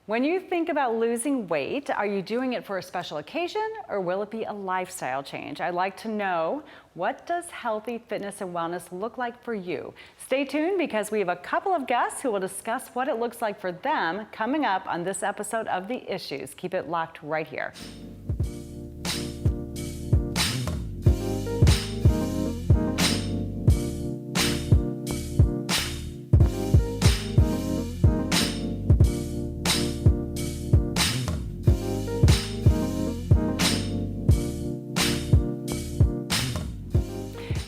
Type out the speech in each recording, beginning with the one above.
When you think about losing weight, are you doing it for a special occasion or will it be a lifestyle change? I'd like to know, what does healthy fitness and wellness look like for you? Stay tuned because we have a couple of guests who will discuss what it looks like for them coming up on this episode of The Issues. Keep it locked right here.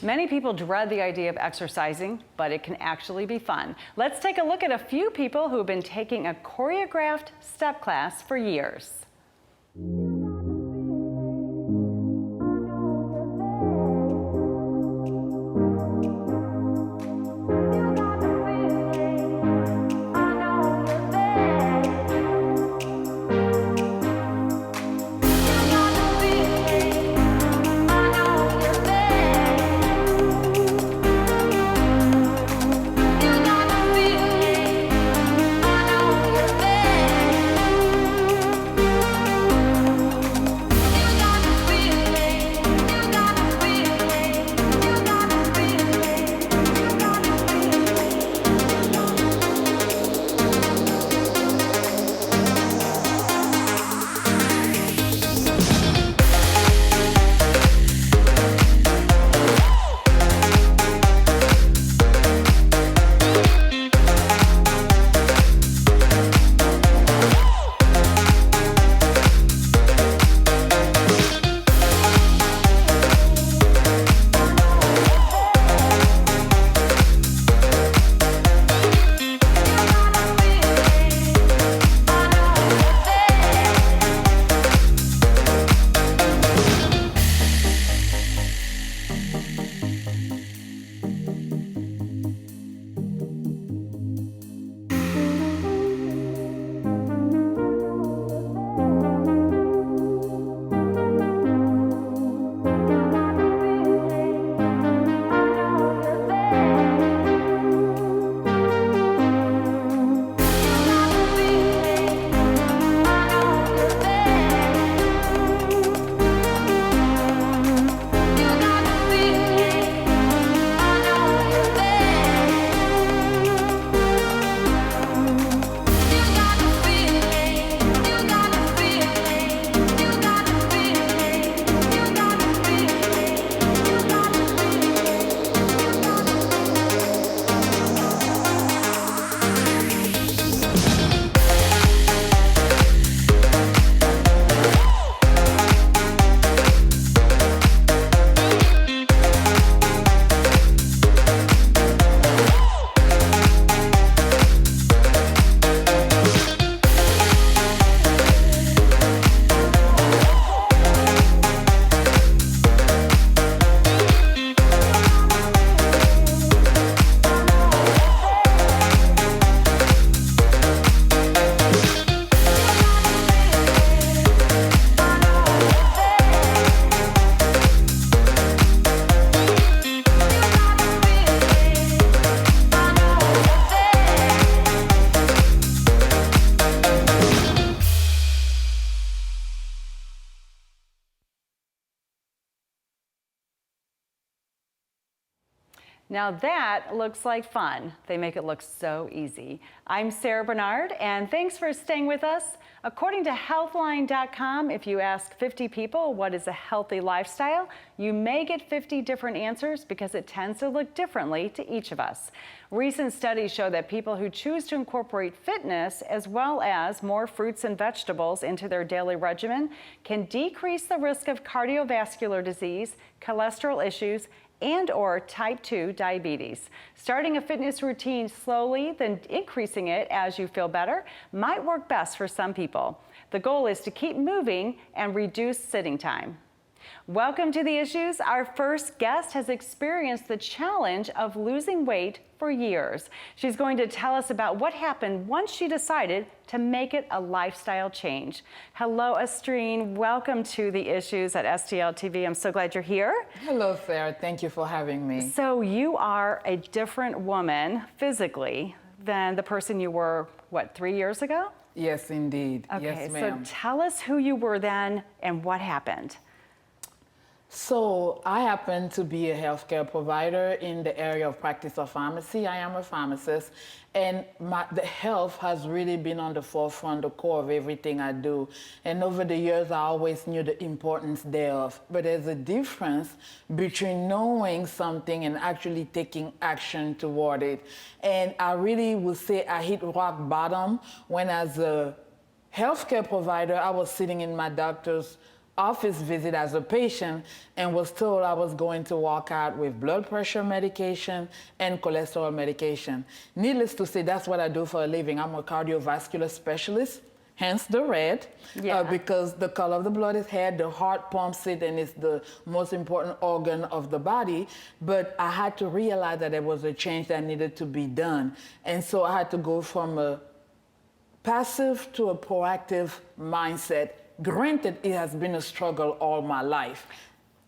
Many people dread the idea of exercising, but it can actually be fun. Let's take a look at a few people who have been taking a choreographed step class for years. Now that looks like fun. They make it look so easy. I'm Sarah Bernard, and thanks for staying with us. According to Healthline.com, if you ask 50 people what is a healthy lifestyle, you may get 50 different answers because it tends to look differently to each of us. Recent studies show that people who choose to incorporate fitness as well as more fruits and vegetables into their daily regimen can decrease the risk of cardiovascular disease, cholesterol issues, and/or type 2 diabetes. Starting a fitness routine slowly, then increasing it as you feel better, might work best for some people. The goal is to keep moving and reduce sitting time. Welcome to The Issues. Our first guest has experienced the challenge of losing weight for years. She's going to tell us about what happened once she decided to make it a lifestyle change. Hello, Astrine. Welcome to The Issues at STL TV. I'm so glad you're here. Hello, Sarah. Thank you for having me. So you are a different woman physically than the person you were what, 3 years ago? Yes, indeed. Okay, Yes, so ma'am. tell us who you were then and what happened. So I happen to be a healthcare provider in the area of practice of pharmacy. I am a pharmacist, and the health has really been on the forefront, the core of everything I do. And over the years, I always knew the importance thereof. But there's a difference between knowing something and actually taking action toward it. And I really would say I hit rock bottom when, as a healthcare provider, I was sitting in my doctor's office visit as a patient and was told I was going to walk out with blood pressure medication and cholesterol medication. Needless to say, that's what I do for a living. I'm a cardiovascular specialist, hence the red, because the color of the blood is red, the heart pumps it, and it's the most important organ of the body. But I had to realize that there was a change that needed to be done. And so I had to go from a passive to a proactive mindset. Granted, it has been a struggle all my life.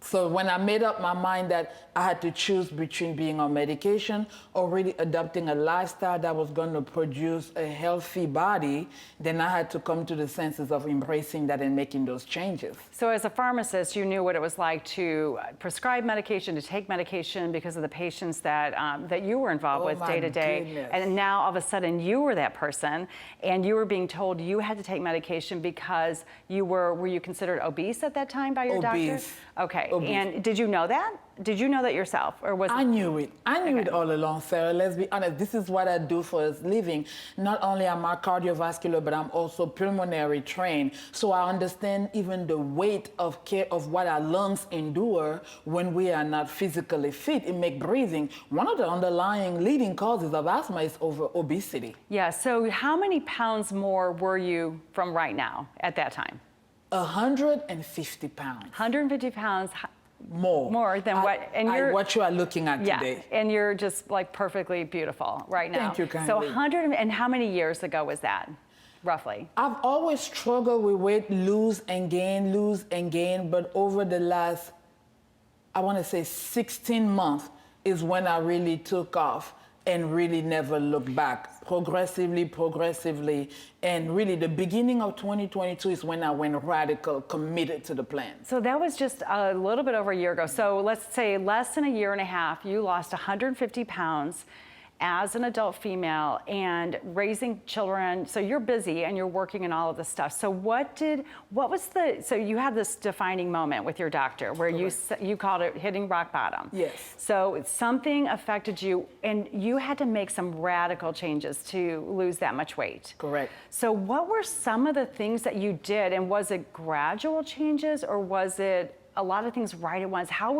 So when I made up my mind that I had to choose between being on medication or really adopting a lifestyle that was going to produce a healthy body, then I had to come to the senses of embracing that and making those changes. So as a pharmacist, you knew what it was like to prescribe medication, to take medication because of the patients that, that you were involved with day to day. Goodness. And now all of a sudden you were that person and you were being told you had to take medication because you were you considered obese at that time by your doctor? Okay. Obese. And did you know that? Did you know that yourself, or was I knew it. I knew it all along, Sarah. Let's be honest. This is what I do for a living. Not only am I cardiovascular, but I'm also pulmonary trained. So I understand even the weight of care of what our lungs endure when we are not physically fit. It makes breathing. One of the underlying leading causes of asthma is obesity. Yeah. So how many pounds more were you from right now at that time? 150 pounds. 150 pounds. More than what, and you're what you are looking at today. And you're just like perfectly beautiful right now. Thank you kindly. So 100, and how many years ago was that, roughly? I've always struggled with weight, lose and gain, but over the last, I want to say 16 months is when I really took off and really never looked back. Progressively, and really the beginning of 2022 is when I went radical, committed to the plan. So that was just a little bit over a year ago. So let's say less than a year and a half, you lost 150 pounds as an adult female and raising children. So you're busy and you're working and all of this stuff. So so you had this defining moment with your doctor where you called it hitting rock bottom. Yes. So something affected you and you had to make some radical changes to lose that much weight. Correct. So what were some of the things that you did, and was it gradual changes or was it a lot of things right at once? How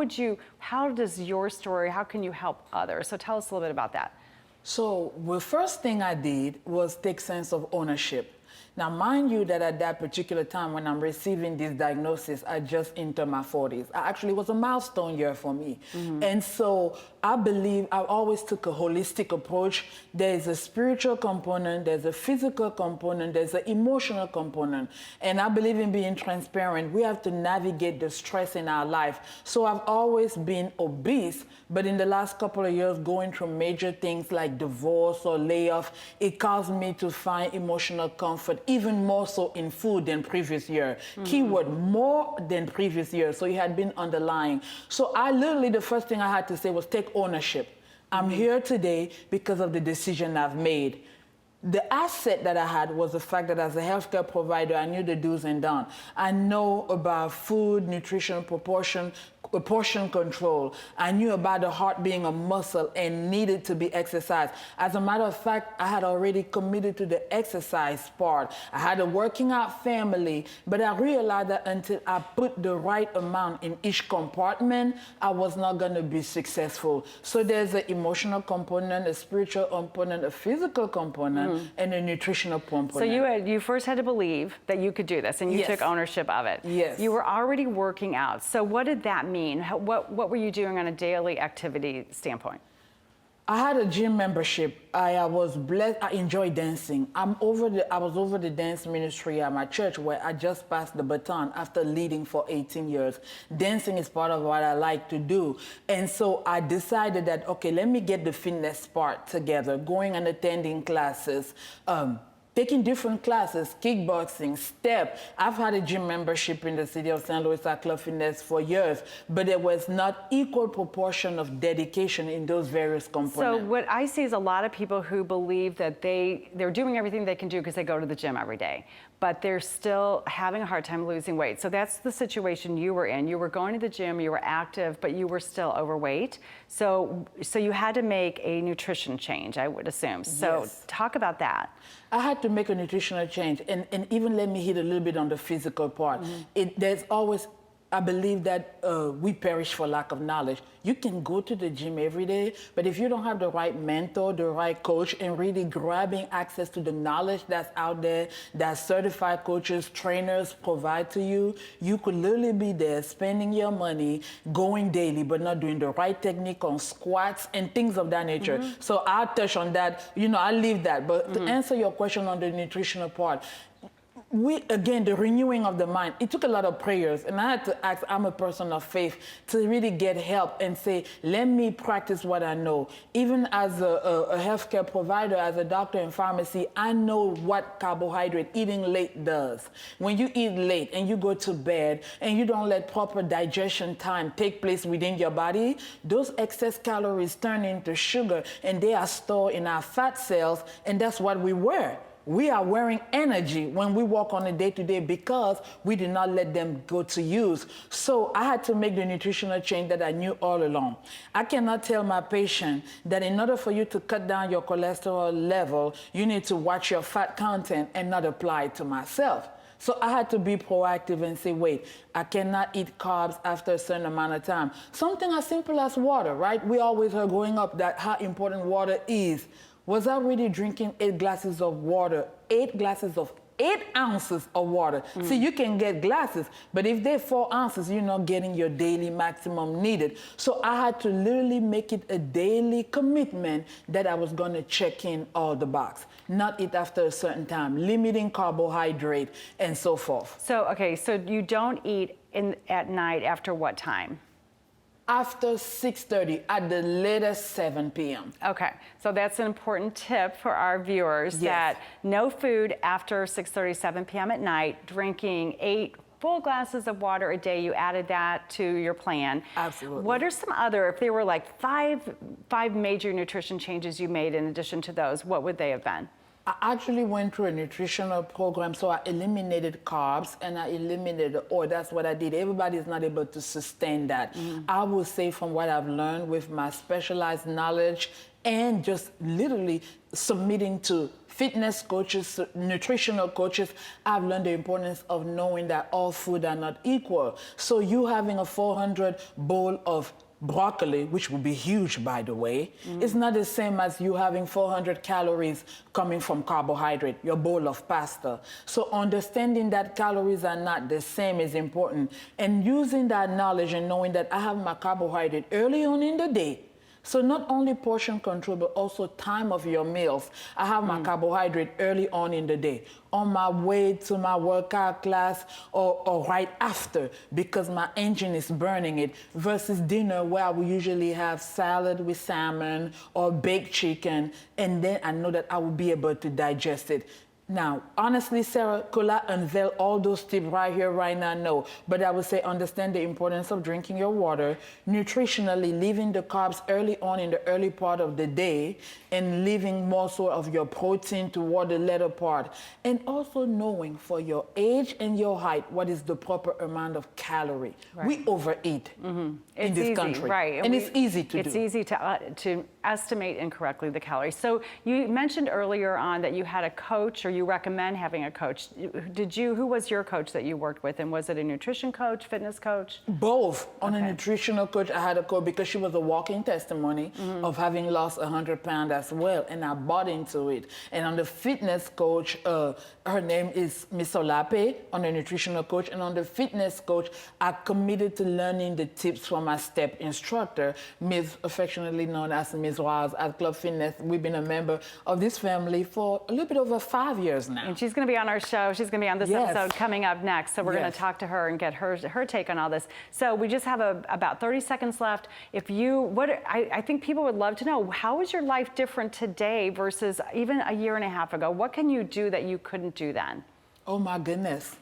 does your story, how can you help others? So tell us a little bit about that. So the first thing I did was take sense of ownership. Now, mind you that at that particular time when I'm receiving this diagnosis, I just entered my 40s. It was a milestone year for me. Mm-hmm. And so I believe I always took a holistic approach. There's a spiritual component, there's a physical component, there's an emotional component. And I believe in being transparent. We have to navigate the stress in our life. So I've always been obese, but in the last couple of years, going through major things like divorce or layoff, it caused me to find emotional comfort, even more so in food than previous year. Mm-hmm. Keyword, more than previous year. So it had been underlying. So I literally, the first thing I had to say was take ownership. I'm here today because of the decision I've made. The asset that I had was the fact that as a healthcare provider, I knew the do's and don'ts. I know about food, nutrition, portion control. I knew about the heart being a muscle and needed to be exercised. As a matter of fact, I had already committed to the exercise part. I had a working out family, but I realized that until I put the right amount in each compartment, I was not going to be successful. So there's an emotional component, a spiritual component, a physical component, and a nutritional component. So you first had to believe that you could do this, and you took ownership of it. Yes. You were already working out. So what did that mean? What were you doing on a daily activity standpoint? I had a gym membership. I was blessed. I enjoy dancing. I was over the dance ministry at my church where I just passed the baton after leading for 18 years. Dancing is part of what I like to do. And so I decided that, okay, let me get the fitness part together, going and attending classes, taking different classes, kickboxing, step. I've had a gym membership in the city of St. Louis at Club Fitness for years, but there was not equal proportion of dedication in those various components. So what I see is a lot of people who believe that they're doing everything they can do because they go to the gym every day, but they're still having a hard time losing weight. So that's the situation you were in. You were going to the gym, you were active, but you were still overweight. So you had to make a nutrition change, I would assume. So Yes. talk about that. I had to make a nutritional change, and even let me hit a little bit on the physical part. There's always, I believe that we perish for lack of knowledge. You can go to the gym every day, but if you don't have the right mentor, the right coach, and really grabbing access to the knowledge that's out there that certified coaches, trainers provide to you, you could literally be there spending your money, going daily, but not doing the right technique on squats and things of that nature. So I'll touch on that. I'll leave that. But to answer your question on the nutritional part, again, the renewing of the mind, it took a lot of prayers, and I had to ask, I'm a person of faith, to really get help and say, let me practice what I know. Even as a healthcare provider, as a doctor in pharmacy, I know what carbohydrate eating late does. When you eat late and you go to bed and you don't let proper digestion time take place within your body, those excess calories turn into sugar, and they are stored in our fat cells, and that's what we wear. We are wearing energy when we walk on a day-to-day because we did not let them go to use. So I had to make the nutritional change that I knew all along. I cannot tell my patient that in order for you to cut down your cholesterol level, you need to watch your fat content and not apply it to myself. So I had to be proactive and say, wait, I cannot eat carbs after a certain amount of time. Something as simple as water, right? We always heard growing up that how important water is. Was I really drinking 8 glasses of water, 8 ounces of water? See, you can get glasses, but if they're 4 ounces, you're not getting your daily maximum needed. So I had to literally make it a daily commitment that I was going to check in all the box, not eat after a certain time, limiting carbohydrate, and so forth. So, okay, so you don't eat at night after what time? After 6:30, at the latest 7 p.m. Okay, so that's an important tip for our viewers, that no food after 6:30, 7 p.m. at night, drinking 8 full glasses of water a day. You added that to your plan. Absolutely. What are some other, if there were like five major nutrition changes you made in addition to those, what would they have been? I actually went through a nutritional program, so I eliminated carbs and I eliminated oil. That's what I did. Everybody is not able to sustain that. I will say from what I've learned with my specialized knowledge and just literally submitting to fitness coaches, nutritional coaches, I've learned the importance of knowing that all food are not equal. So you having a 400 bowl of broccoli, which would be huge, by the way, is not the same as you having 400 calories coming from carbohydrate, your bowl of pasta. So understanding that calories are not the same is important. And using that knowledge and knowing that I have my carbohydrate early on in the day. So not only portion control, but also time of your meals. I have my carbohydrate early on in the day, on my way to my workout class or right after, because my engine is burning it, versus dinner where I will usually have salad with salmon or baked chicken, and then I know that I will be able to digest it. Now, honestly, Sarah, could I unveil all those tips right here, right now? No. But I would say understand the importance of drinking your water, nutritionally leaving the carbs early on in the early part of the day, and leaving more so of your protein toward the latter part. And also knowing for your age and your height what is the proper amount of calorie. Right. We overeat in It's this easy, country. right? And it's easy to do. It's easy to estimate incorrectly the calories. So you mentioned earlier on that you had a coach, or you recommend having a coach. Who was your coach that you worked with? And was it a nutrition coach, fitness coach? Both. On a nutritional coach, I had a coach because she was a walking testimony of having lost 100 pounds as well, and I bought into it. And on the fitness coach, her name is Miss Olape, on the nutritional coach, and on the fitness coach, I committed to learning the tips from my step instructor, Ms. affectionately known as Ms. Rawls at Club Fitness. We've been a member of this family for a little bit over 5 years. years now. And she's going to be on our show. She's going to be on this Yes. episode coming up next. So we're going Yes. to talk to her and get her take on all this. So we just have about 30 seconds left. If you, I think people would love to know, how is your life different today versus even a year and a half ago? What can you do that you couldn't do then? Oh my goodness.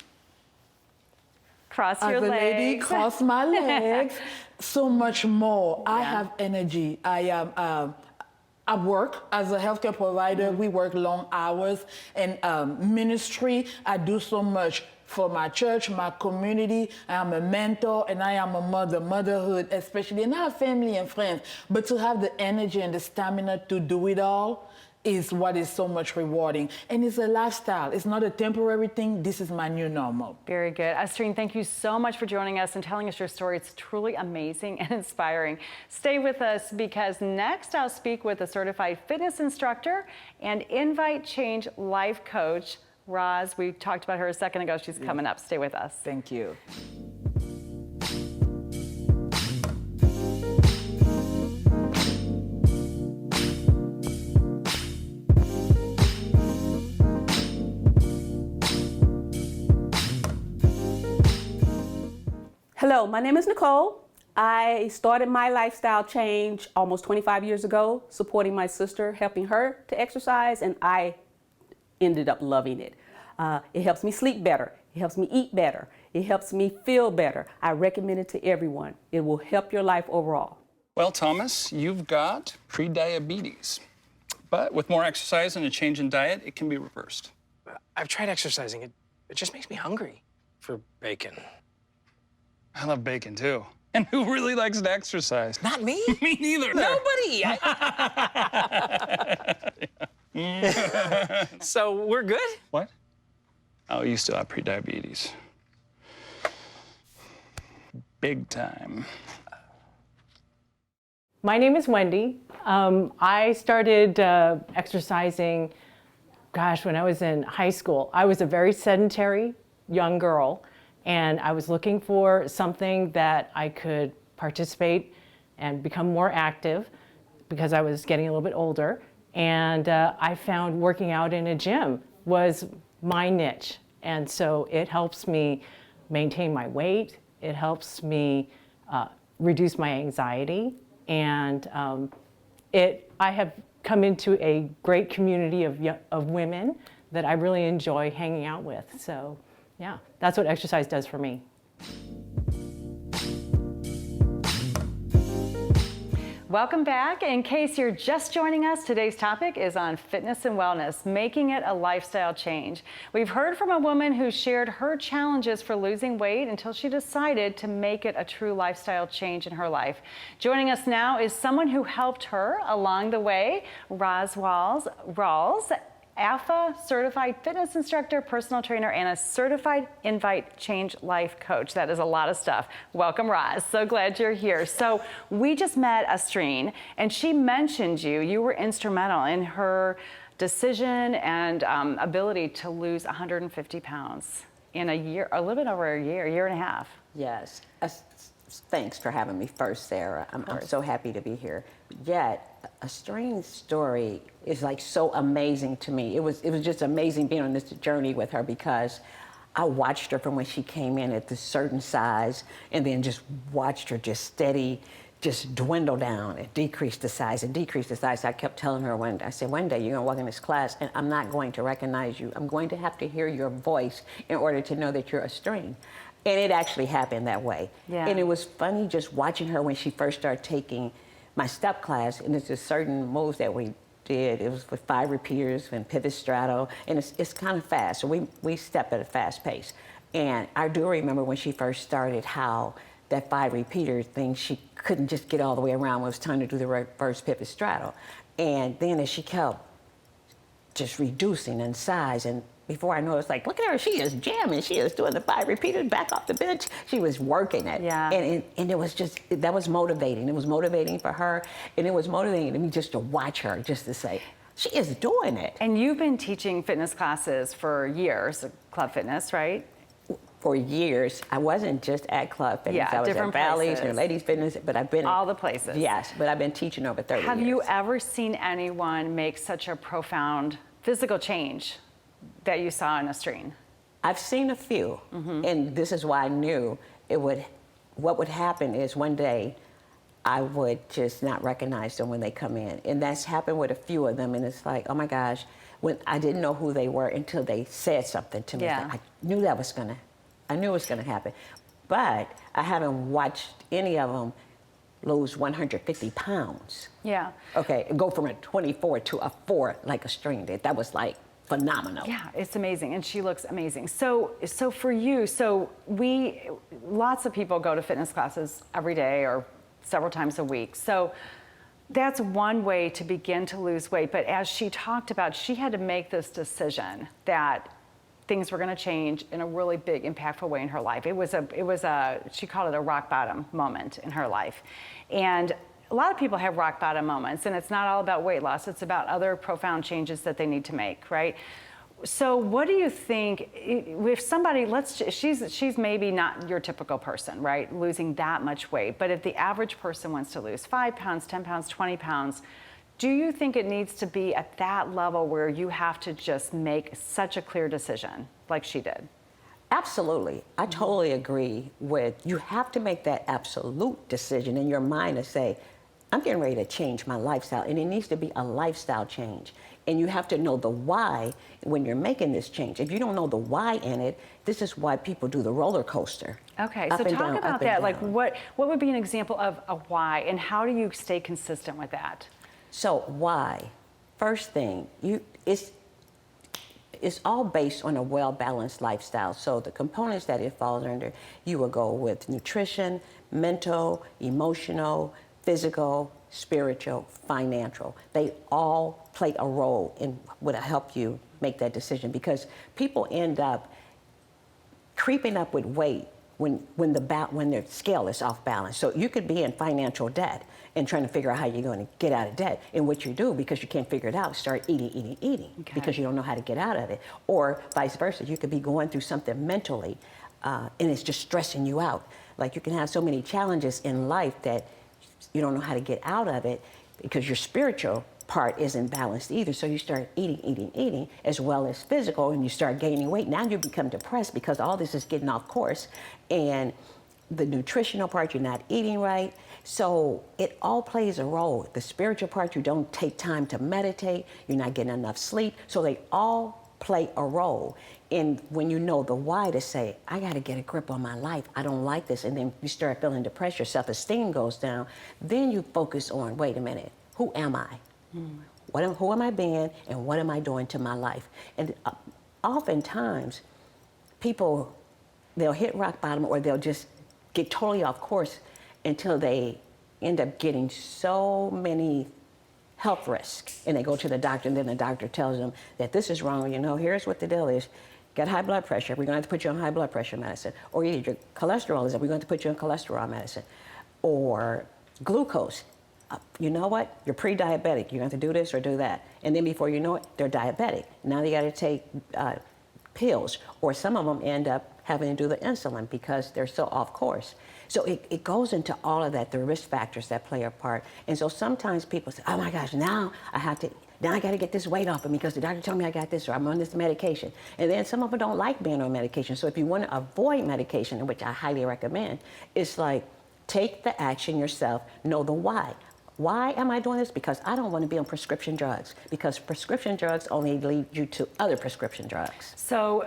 Cross As your a legs. lady, cross my legs. So much more. I have energy. I work as a healthcare provider. We work long hours. And ministry, I do so much for my church, my community. I am a mentor and I am a mother, motherhood especially. And I have family and friends. But to have the energy and the stamina to do it all is what is so much rewarding. And it's a lifestyle. It's not a temporary thing. This is my new normal. Very good. Astrine, thank you so much for joining us and telling us your story. It's truly amazing and inspiring. Stay with us because next I'll speak with a certified fitness instructor and Invite Change life coach, Roz. We talked about her a second ago. She's coming up. Stay with us. Thank you. Hello, my name is Nicole. I started my lifestyle change almost 25 years ago, supporting my sister, helping her to exercise, and I ended up loving it. It helps me sleep better. It helps me eat better. It helps me feel better. I recommend it to everyone. It will help your life overall. Well, Thomas, you've got pre-diabetes. But with more exercise and a change in diet, it can be reversed. I've tried exercising. It just makes me hungry for bacon. I love bacon, too. And who really likes to exercise? Not me. Me neither. Nobody. So we're good? What? Oh, you still have pre-diabetes. Big time. My name is Wendy. I started exercising, gosh, when I was in high school. I was a very sedentary young girl, and I was looking for something that I could participate and become more active because I was getting a little bit older. And I found working out in a gym was my niche. And so it helps me maintain my weight. It helps me reduce my anxiety. And I have come into a great community of women that I really enjoy hanging out with. So yeah, that's what exercise does for me. Welcome back. In case you're just joining us, today's topic is on fitness and wellness, making it a lifestyle change. We've heard from a woman who shared her challenges for losing weight until she decided to make it a true lifestyle change in her life. Joining us now is someone who helped her along the way, Roz Rawls, AFA certified fitness instructor, personal trainer, and a certified Invite Change life coach. That is a lot of stuff. Welcome, Roz. So glad you're here. So we just met Astrine, and she mentioned you. You were instrumental in her decision and ability to lose 150 pounds in a year, a little bit over a year and a half. Yes. Thanks for having me first, Sarah. I'm so happy to be here. Yet, Astrine's story is like so amazing to me. It was just amazing being on this journey with her because I watched her from when she came in at this certain size and then just watched her just dwindle down and decrease the size and decrease the size. I kept telling her one day, I said, one day you're gonna walk in this class and I'm not going to recognize you. I'm going to have to hear your voice in order to know that you're Astrine. And it actually happened that way. Yeah. And it was funny just watching her when she first started taking my step class, and it's a certain moves that we did. It was with 5 repeaters and pivot straddle, and it's kind of fast. So we step at a fast pace. And I do remember when she first started how that 5 repeater thing, she couldn't just get all the way around when it was time to do the reverse pivot straddle. And then as she kept just reducing in size, and before I know it's like, look at her, she is jamming. She is doing the 5 repeaters back off the bench. She was working it. Yeah. And it was just, that was motivating. It was motivating for her. And it was motivating to me just to watch her, just to say, she is doing it. And you've been teaching fitness classes for years, Club Fitness, right? For years. I wasn't just at Club Fitness. Yeah, I was different at Bally's places. and Ladies Fitness, but I've been All the places. Yes, but I've been teaching over 30 years. Have you ever seen anyone make such a profound physical change that you saw in Astrine? I've seen a few, and this is why I knew what would happen is one day I would just not recognize them when they come in. And that's happened with a few of them, and it's like, oh my gosh, when I didn't know who they were until they said something to me. Yeah. It's like, I knew it was gonna happen. But I haven't watched any of them lose 150 pounds. Yeah. Okay, go from a 24 to a 4 like Astrine did. That was like phenomenal. Yeah, it's amazing, and she looks amazing. So for you, lots of people go to fitness classes every day or several times a week. So that's one way to begin to lose weight. But as she talked about, she had to make this decision that things were going to change in a really big, impactful way in her life. It was she called it a rock bottom moment in her life. And a lot of people have rock bottom moments, and it's not all about weight loss. It's about other profound changes that they need to make, right? So what do you think, if somebody, she's maybe not your typical person, right? Losing that much weight, but if the average person wants to lose 5 pounds, 10 pounds, 20 pounds, do you think it needs to be at that level where you have to just make such a clear decision like she did? Absolutely. I totally agree with, you have to make that absolute decision in your mind to say, I'm getting ready to change my lifestyle, and it needs to be a lifestyle change. And you have to know the why when you're making this change. If you don't know the why in it, this is why people do the roller coaster. Okay, so talk about that. Like what would be an example of a why, and how do you stay consistent with that? So why? First thing, it's all based on a well-balanced lifestyle. So the components that it falls under, you will go with nutrition, mental, emotional, physical, spiritual, financial. They all play a role in what will help you make that decision, because people end up creeping up with weight when their scale is off balance. So you could be in financial debt and trying to figure out how you're going to get out of debt. And what you do, because you can't figure it out, start eating, Okay. because you don't know how to get out of it. Or vice versa, you could be going through something mentally and it's just stressing you out. Like you can have so many challenges in life that you don't know how to get out of it because your spiritual part isn't balanced either. So you start eating, as well as physical, and you start gaining weight. Now you become depressed because all this is getting off course. And the nutritional part, you're not eating right. So it all plays a role. The spiritual part, you don't take time to meditate, you're not getting enough sleep. So they all play a role. And when you know the why to say, I got to get a grip on my life, I don't like this, and then you start feeling depressed, your self-esteem goes down, then you focus on, wait a minute, who am I? Who am I being, and what am I doing to my life? And oftentimes, people, they'll hit rock bottom, or they'll just get totally off course until they end up getting so many health risks, and they go to the doctor, and then the doctor tells them that this is wrong. You know, here's what the deal is. Got high blood pressure, we're going to have to put you on high blood pressure medicine. Or your cholesterol is up, we're going to put you on cholesterol medicine. Or glucose. You know what? You're pre-diabetic. You have to do this or do that. And then before you know it, they're diabetic. Now they got to take pills. Or some of them end up having to do the insulin because they're so off course. So it goes into all of that, the risk factors that play a part. And so sometimes people say, oh my gosh, now I got to get this weight off of me because the doctor told me I got this, or I'm on this medication. And then some of them don't like being on medication. So if you want to avoid medication, which I highly recommend, it's like, take the action yourself, know the why. Why am I doing this? Because I don't want to be on prescription drugs, because prescription drugs only lead you to other prescription drugs. So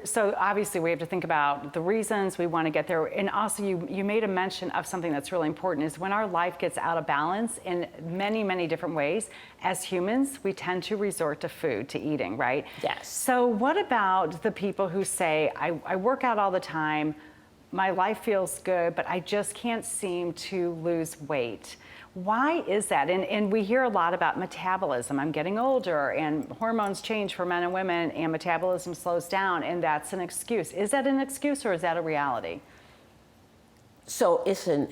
so obviously we have to think about the reasons we want to get there. And also you made a mention of something that's really important, is when our life gets out of balance in many, many different ways, as humans, we tend to resort to food, to eating, right? Yes. So what about the people who say, I work out all the time, my life feels good, but I just can't seem to lose weight? Why is that? And we hear a lot about metabolism. I'm getting older, and hormones change for men and women, and metabolism slows down, and that's an excuse. Is that an excuse, or is that a reality? So it's an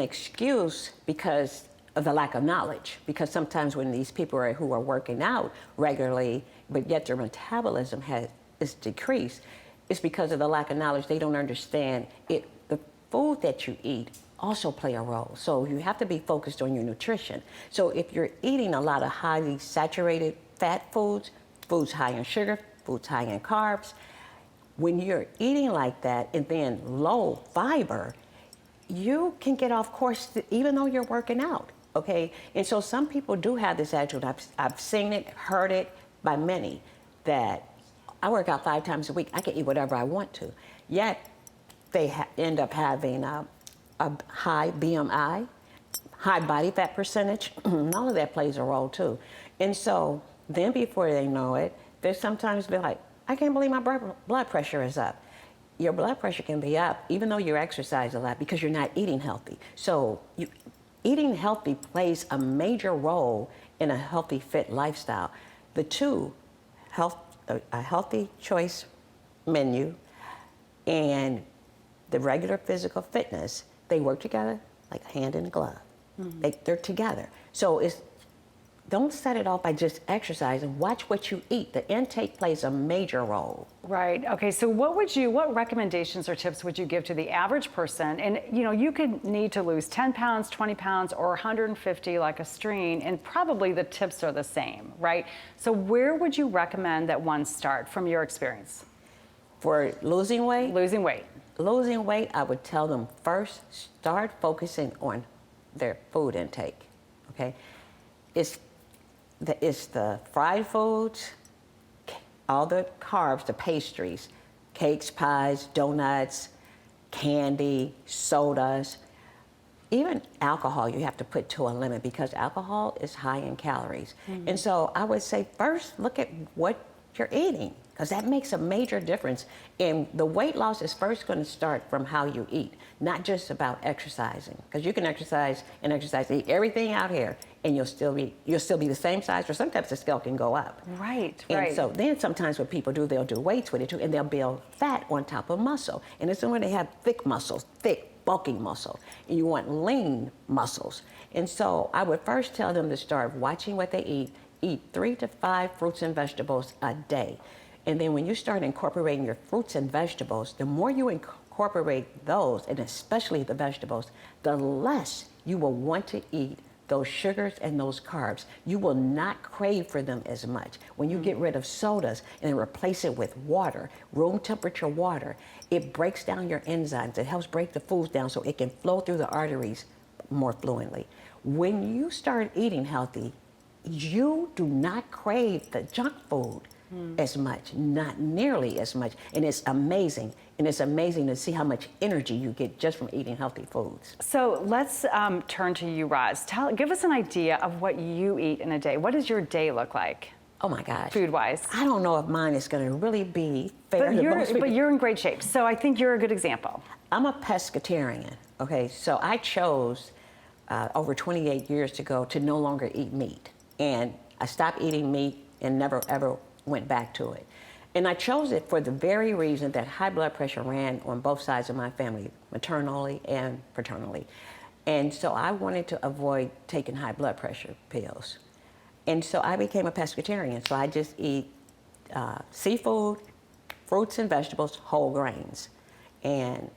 excuse because of the lack of knowledge. Because sometimes when these people who are working out regularly, but yet their metabolism is decreased, it's because of the lack of knowledge. They don't understand it. The food that you eat also play a role. So you have to be focused on your nutrition. So if you're eating a lot of highly saturated fat foods, foods high in sugar, foods high in carbs. When you're eating like that and then low fiber, you can get off course even though you're working out, okay? And so some people do have this attitude. I've seen it, heard it by many, that I work out 5 times a week. I can eat whatever I want to. Yet they end up having a high BMI, high body fat percentage. All of that plays a role too. And so then before they know it, they sometimes be like, I can't believe my blood pressure is up. Your blood pressure can be up even though you exercise a lot because you're not eating healthy. So eating healthy plays a major role in a healthy, fit lifestyle. The two, a healthy choice menu and the regular physical fitness, they work together like hand in glove. They're together. So don't set it off by just exercising. Watch what you eat. The intake plays a major role. Right. Okay. So what recommendations or tips would you give to the average person? And you could need to lose 10 pounds, 20 pounds, or 150 like Astrine, and probably the tips are the same, right? So where would you recommend that one start from your experience? For losing weight? Losing weight. Losing weight, I would tell them first, start focusing on their food intake, okay? It's the fried foods, all the carbs, the pastries, cakes, pies, donuts, candy, sodas, even alcohol you have to put to a limit because alcohol is high in calories. And so I would say first look at what you're eating because that makes a major difference. And the weight loss is first going to start from how you eat, not just about exercising. Because you can exercise and eat everything out here, and you'll still be the same size, or sometimes the scale can go up. Right, and right. so then sometimes what people do, they'll do weights with it too, and they'll build fat on top of muscle. And it's when they have thick muscles, thick, bulky muscle, and you want lean muscles. And so I would first tell them to start watching what they eat. Eat 3 to 5 fruits and vegetables a day. And then when you start incorporating your fruits and vegetables, the more you incorporate those, and especially the vegetables, the less you will want to eat those sugars and those carbs. You will not crave for them as much. When you get rid of sodas and replace it with water, room temperature water, it breaks down your enzymes. It helps break the foods down so it can flow through the arteries more fluently. When you start eating healthy, you do not crave the junk food as much, not nearly as much. And it's amazing. And it's amazing to see how much energy you get just from eating healthy foods. So let's turn to you, Roz. Give us an idea of what you eat in a day. What does your day look like? Oh my gosh. Food-wise. I don't know if mine is going to really be fair to most people. But you're in great shape. So I think you're a good example. I'm a pescatarian, okay? So I chose over 28 years ago to no longer eat meat. And I stopped eating meat and never ever went back to it. And I chose it for the very reason that high blood pressure ran on both sides of my family, maternally and paternally. And so I wanted to avoid taking high blood pressure pills. And so I became a pescatarian. So I just eat seafood, fruits and vegetables, whole grains. And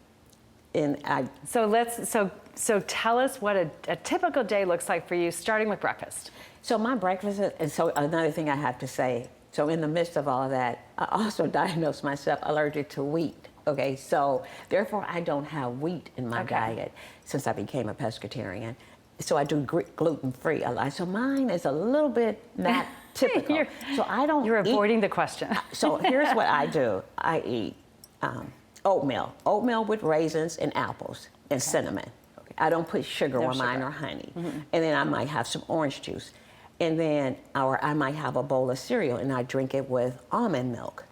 I... So tell us what a typical day looks like for you, starting with breakfast. So my breakfast, and so another thing I have to say, so in the midst of all of that, I also diagnosed myself allergic to wheat, okay? So therefore I don't have wheat in my diet since I became a pescatarian. So I do gluten-free a lot. So mine is a little bit not typical. You're avoiding the question. So here's what I do. I eat oatmeal with raisins and apples and cinnamon. Okay. I don't put sugar on mine or honey. And then I might have some orange juice. And then I might have a bowl of cereal and I drink it with almond milk.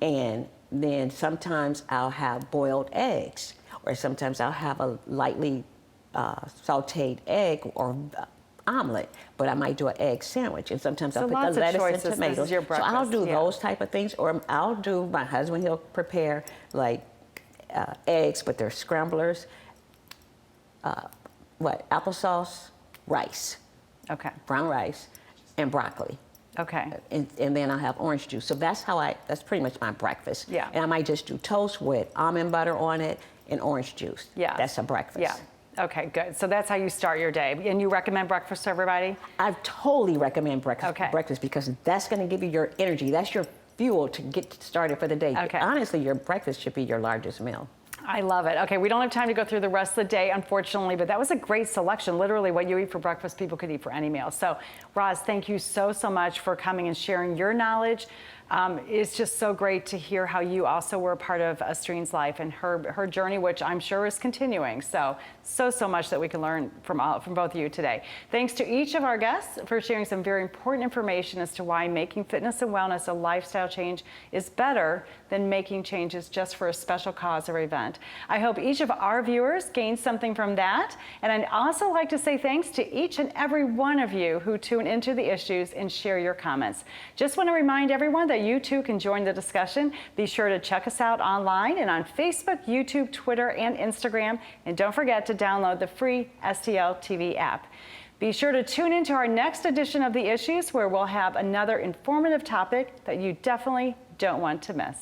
And then sometimes I'll have boiled eggs, or sometimes I'll have a lightly sauteed egg or omelet, but I might do an egg sandwich. And sometimes I'll put the lettuce and tomatoes. So I'll do those type of things, or I'll do, my husband, he'll prepare like eggs, but they're scramblers, applesauce, rice. Okay. Brown rice and broccoli. Okay. And then I'll have orange juice. So that's pretty much my breakfast. Yeah. And I might just do toast with almond butter on it and orange juice. Yeah. That's a breakfast. Yeah. Okay, good. So that's how you start your day. And you recommend breakfast to everybody? I totally recommend breakfast, Okay. breakfast because that's going to give you your energy. That's your fuel to get started for the day. Okay. Honestly, your breakfast should be your largest meal. I love it. Okay, we don't have time to go through the rest of the day, unfortunately, but that was a great selection. Literally, what you eat for breakfast, people could eat for any meal. So, Roz, thank you so much for coming and sharing your knowledge. It's just so great to hear how you also were a part of Astrine's life and her journey, which I'm sure is continuing. So much that we can learn from both of you today. Thanks to each of our guests for sharing some very important information as to why making fitness and wellness a lifestyle change is better than making changes just for a special cause or event. I hope each of our viewers gained something from that. And I'd also like to say thanks to each and every one of you who tune into the issues and share your comments. Just want to remind everyone that you too can join the discussion. Be sure to check us out online and on Facebook, YouTube, Twitter, and Instagram. And don't forget to download the free STL TV app. Be sure to tune into our next edition of The Issues, where we'll have another informative topic that you definitely don't want to miss.